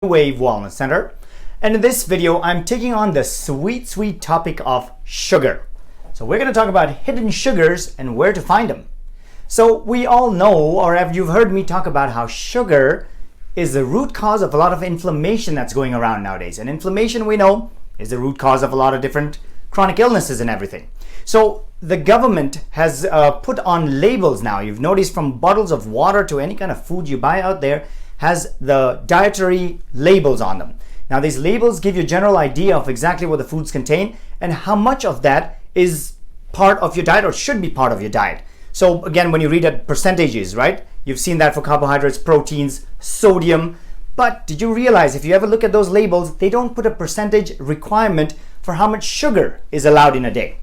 Wave Wellness Center, and in this video I'm taking on the sweet topic of sugar. So we're going to talk about hidden sugars and where to find them. So we all know, or have you heard me talk about how sugar is the root cause of a lot of inflammation that's going around nowadays, and inflammation, we know, is the root cause of a lot of different chronic illnesses and everything. So the government has put on labels now. You've noticed, from bottles of water to any kind of food you buy out there, has the dietary labels on them. Now these labels give you a general idea of exactly what the foods contain and how much of that is part of your diet or should be part of your diet. So again, when you read at percentages, right, you've seen that for carbohydrates, proteins, sodium. But did you realize, if you ever look at those labels, they don't put a percentage requirement for how much sugar is allowed in a day?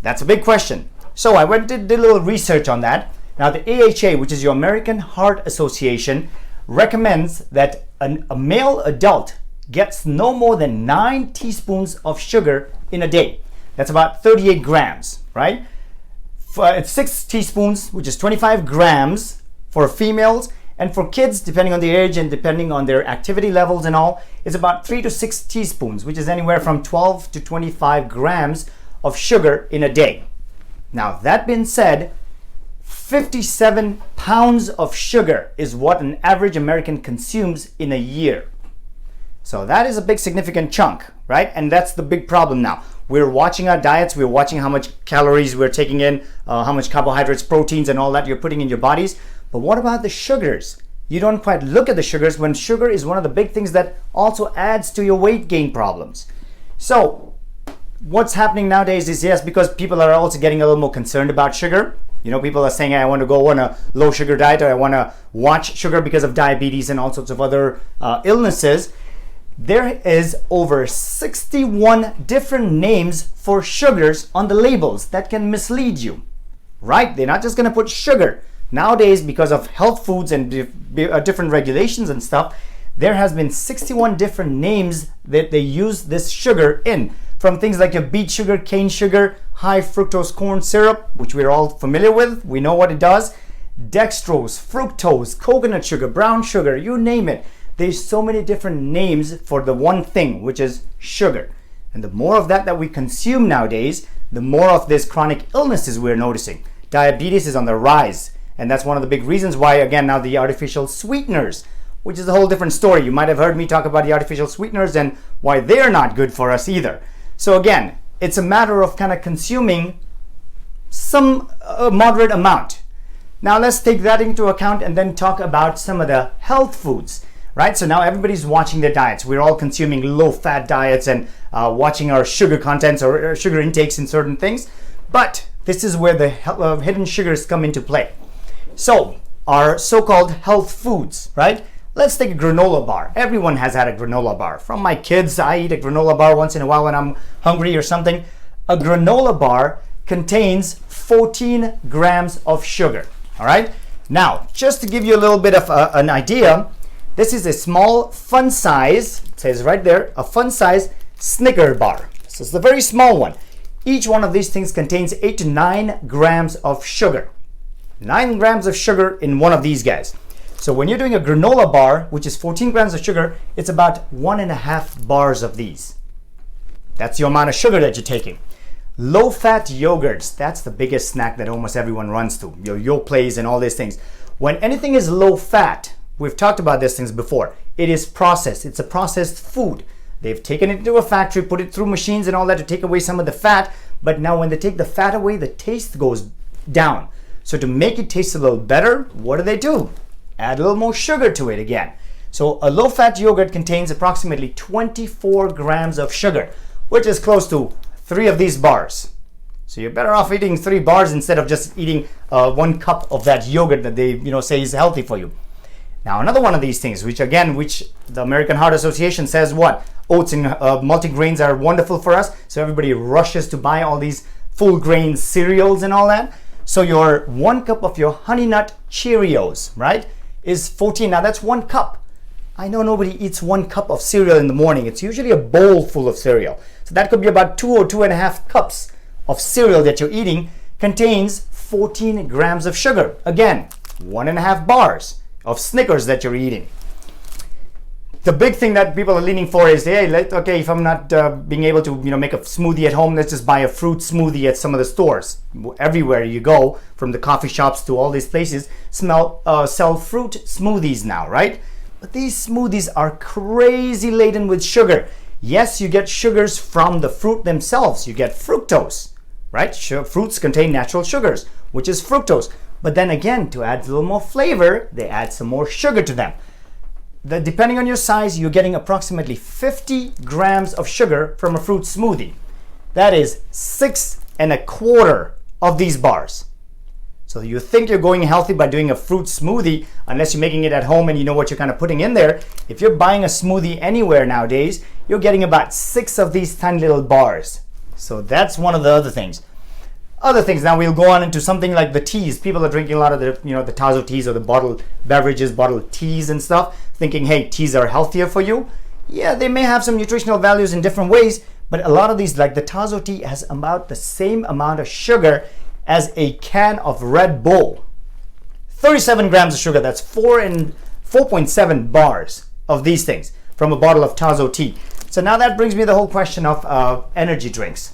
That's a big question. So I went and did a little research on that. Now the AHA, which is your American Heart Association, recommends that a male adult gets no more than 9 teaspoons of sugar in a day. That's about 38 grams, right? It's 6 teaspoons, which is 25 grams for females, and for kids, depending on the age and depending on their activity levels and all, it's about 3 to 6 teaspoons, which is anywhere from 12 to 25 grams of sugar in a day. Now, that being said, 57 pounds of sugar is what an average American consumes in a year. So that is a big significant chunk, right? And that's the big problem now. We're watching our diets, we're watching how much calories we're taking in, how much carbohydrates, proteins, and all that you're putting in your bodies. But what about the sugars? You don't quite look at the sugars when sugar is one of the big things that also adds to your weight gain problems. So what's happening nowadays is, yes, because people are also getting a little more concerned about sugar. You know, people are saying, I want to go on a low sugar diet, or I want to watch sugar because of diabetes and all sorts of other illnesses. There is over 61 different names for sugars on the labels that can mislead you, right? They're not just going to put sugar. Nowadays, because of health foods and different regulations and stuff, there has been 61 different names that they use this sugar in. From things like your beet sugar, cane sugar, high fructose corn syrup, which we're all familiar with, we know what it does, dextrose, fructose, coconut sugar, brown sugar, you name it. There's so many different names for the one thing, which is sugar. And the more of that we consume nowadays, the more of these chronic illnesses we're noticing. Diabetes is on the rise, and that's one of the big reasons why, again, now the artificial sweeteners, which is a whole different story. You might have heard me talk about the artificial sweeteners and why they're not good for us either. So again, it's a matter of kind of consuming some moderate amount. Now let's take that into account and then talk about some of the health foods, right? So now everybody's watching their diets. We're all consuming low-fat diets and watching our sugar contents or sugar intakes in certain things. But this is where the hidden sugars come into play. So our so-called health foods, right? Let's take a granola bar. Everyone has had a granola bar. From my kids, I eat a granola bar once in a while when I'm hungry or something. A granola bar contains 14 grams of sugar, all right? Now, just to give you a little bit of an idea, this is a small fun size, it says right there, a fun size Snicker bar. So it's a very small one. Each one of these things contains 8 to 9 grams of sugar. 9 grams of sugar in one of these guys. So when you're doing a granola bar, which is 14 grams of sugar, it's about 1.5 bars of these. That's the amount of sugar that you're taking. Low-fat yogurts, that's the biggest snack that almost everyone runs to. Your Yoplait and all these things. When anything is low-fat, we've talked about these things before, it is processed. It's a processed food. They've taken it to a factory, put it through machines and all that to take away some of the fat, but now when they take the fat away, the taste goes down. So to make it taste a little better, what do? Add a little more sugar to it again. So a low-fat yogurt contains approximately 24 grams of sugar, which is close to 3 of these bars. So you're better off eating 3 bars instead of just eating 1 cup of that yogurt that they say is healthy for you. Now another one of these things, which the American Heart Association says what? Oats and multigrains are wonderful for us. So everybody rushes to buy all these full grain cereals and all that. So your 1 cup of your Honey Nut Cheerios, right, is 14. Now that's 1 cup. I know nobody eats 1 cup of cereal in the morning. It's usually a bowl full of cereal. So that could be about 2 or 2.5 cups of cereal that you're eating, contains 14 grams of sugar. Again, 1.5 bars of Snickers that you're eating. the big thing that people are leaning for is, hey, okay, if I'm not being able to, make a smoothie at home, let's just buy a fruit smoothie at some of the stores. Everywhere you go, from the coffee shops to all these places, sell fruit smoothies now, right? But these smoothies are crazy laden with sugar. Yes, you get sugars from the fruit themselves. You get fructose, right? Fruits contain natural sugars, which is fructose. But then again, to add a little more flavor, they add some more sugar to them. Depending on your size, you're getting approximately 50 grams of sugar from a fruit smoothie. That is 6 1/4 of these bars. So you think you're going healthy by doing a fruit smoothie, unless you're making it at home and you know what you're kind of putting in there. If you're buying a smoothie anywhere nowadays, you're getting about 6 of these tiny little bars. So that's one of the other things. Now we'll go on into something like the teas. People are drinking a lot of the Tazo teas or the bottled beverages, bottled teas and stuff, thinking, hey, teas are healthier for you. Yeah, they may have some nutritional values in different ways, but a lot of these, like the Tazo tea, has about the same amount of sugar as a can of Red Bull. 37 grams of sugar. That's 4.7 bars of these things from a bottle of Tazo tea. So now that brings me to the whole question of energy drinks.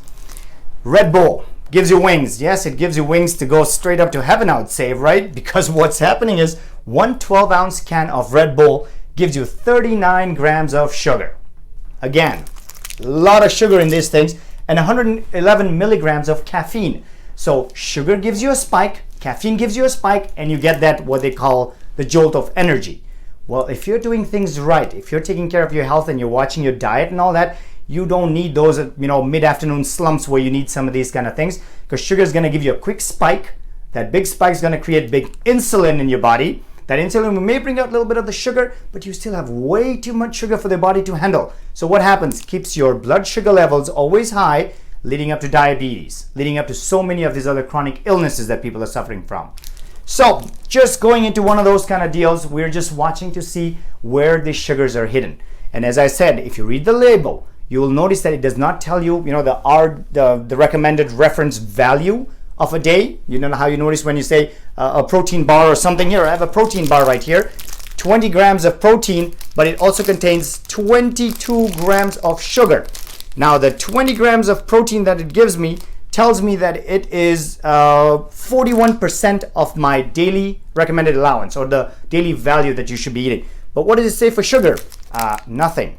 Red Bull gives you wings. Yes, it gives you wings to go straight up to heaven, I would say, right? Because what's happening is one 12-ounce can of Red Bull gives you 39 grams of sugar. Again, a lot of sugar in these things, and 111 milligrams of caffeine. So sugar gives you a spike, caffeine gives you a spike, and you get that, what they call the jolt of energy. Well, if you're doing things right, if you're taking care of your health and you're watching your diet and all that, you don't need those, mid-afternoon slumps where you need some of these kind of things, because sugar is going to give you a quick spike. That big spike is going to create big insulin in your body. That insulin may bring out a little bit of the sugar, but you still have way too much sugar for the body to handle. So what happens? Keeps your blood sugar levels always high, leading up to diabetes, leading up to so many of these other chronic illnesses that people are suffering from. So just going into one of those kind of deals, we're just watching to see where the sugars are hidden. And as I said, if you read the label, you will notice that it does not tell you, the recommended reference value of a day. You know how you notice when you say a protein bar or something. Here, I have a protein bar right here, 20 grams of protein, but it also contains 22 grams of sugar. Now, the 20 grams of protein that it gives me tells me that it is 41% of my daily recommended allowance, or the daily value that you should be eating. But what does it say for sugar? Nothing.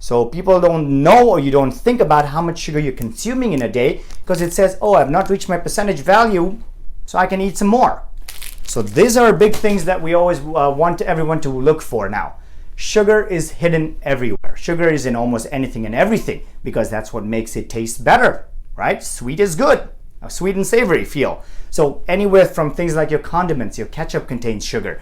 So people don't know, or you don't think about how much sugar you're consuming in a day, because it says, oh, I've not reached my percentage value, so I can eat some more. So these are big things that we always want everyone to look for now. Sugar is hidden everywhere. Sugar is in almost anything and everything, because that's what makes it taste better, right? Sweet is good. A sweet and savory feel. So anywhere from things like your condiments, your ketchup contains sugar.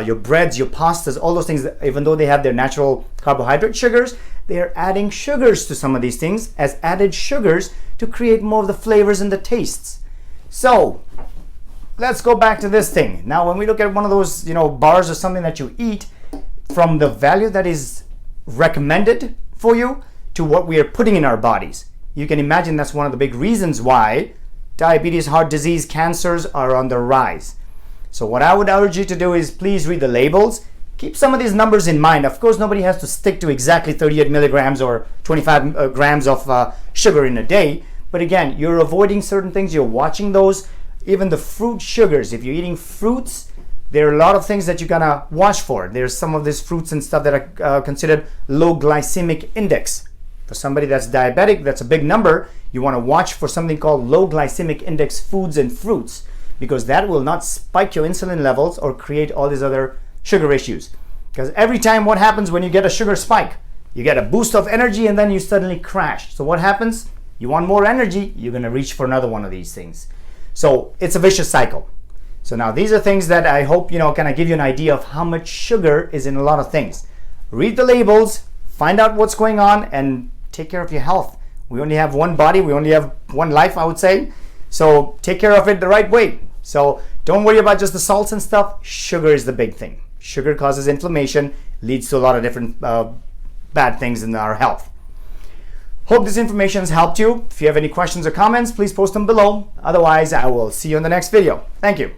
Your breads, your pastas, all those things, even though they have their natural carbohydrate sugars, they are adding sugars to some of these things as added sugars to create more of the flavors and the tastes. So let's go back to this thing. Now, when we look at one of those, bars or something that you eat, from the value that is recommended for you to what we are putting in our bodies, you can imagine that's one of the big reasons why diabetes, heart disease, cancers are on the rise. So what I would urge you to do is please read the labels. Keep some of these numbers in mind. Of course, nobody has to stick to exactly 38 milligrams or 25 grams of sugar in a day. But again, you're avoiding certain things. You're watching those. Even the fruit sugars. If you're eating fruits, there are a lot of things that you gotta watch for. There's some of these fruits and stuff that are considered low glycemic index. For somebody that's diabetic, that's a big number. You want to watch for something called low glycemic index foods and fruits, because that will not spike your insulin levels or create all these other sugar issues. Because every time, what happens when you get a sugar spike? You get a boost of energy and then you suddenly crash. So what happens? You want more energy, you're going to reach for another one of these things. So it's a vicious cycle. So now these are things that I hope, kind of give you an idea of how much sugar is in a lot of things. Read the labels, find out what's going on, and take care of your health. We only have one body, we only have one life, I would say. So take care of it the right way. So don't worry about just the salts and stuff. Sugar is the big thing. Sugar causes inflammation, leads to a lot of different bad things in our health. Hope this information has helped you. If you have any questions or comments, please post them below. Otherwise, I will see you in the next video. Thank you.